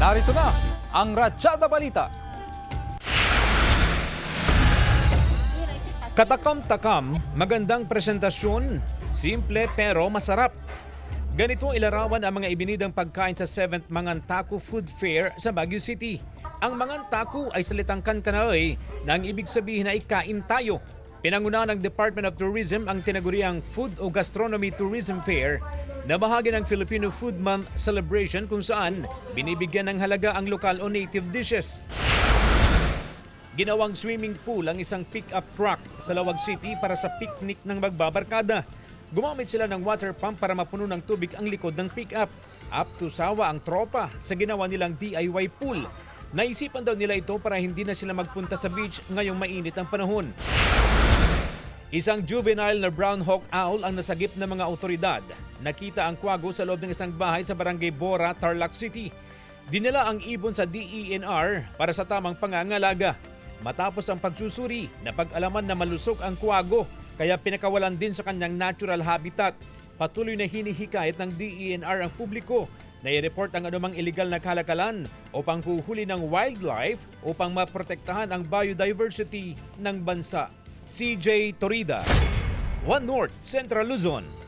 Narito na ang Ratsyada Balita. Katakam-takam, magandang presentasyon, simple pero masarap. Ganito ilarawan ang mga ibinidang pagkain sa 7th Mangantaku Food Fair sa Baguio City. Ang Mangantaku ay salitang Kankanaoy na ang ibig sabihin ay kain tayo. Pinangunahan ng Department of Tourism ang tinaguriang Food o Gastronomy Tourism Fair na bahagi ng Filipino Food Month celebration kung saan binibigyan ng halaga ang lokal o native dishes. Ginawang swimming pool ang isang pick-up truck sa Lawag City para sa picnic ng magbabarkada. Gumamit sila ng water pump para mapuno ng tubig ang likod ng pick-up. Up to sawa ang tropa sa ginawa nilang DIY pool. Naisipan daw nila ito para hindi na sila magpunta sa beach ngayong mainit ang panahon. Isang juvenile na brown hawk owl ang nasagip ng mga otoridad. Nakita ang kwago sa loob ng isang bahay sa barangay Bora, Tarlac City. Dinala ang ibon sa DENR para sa tamang pangangalaga. Matapos ang pagsusuri, napag-alaman na malusog ang kwago kaya pinakawalan din sa kanyang natural habitat. Patuloy na hinihikayat ng DENR ang publiko na i-report ang anumang iligal na kalakalan o panghuhuli ng wildlife upang maprotektahan ang biodiversity ng bansa. CJ Torida, One North, Central Luzon.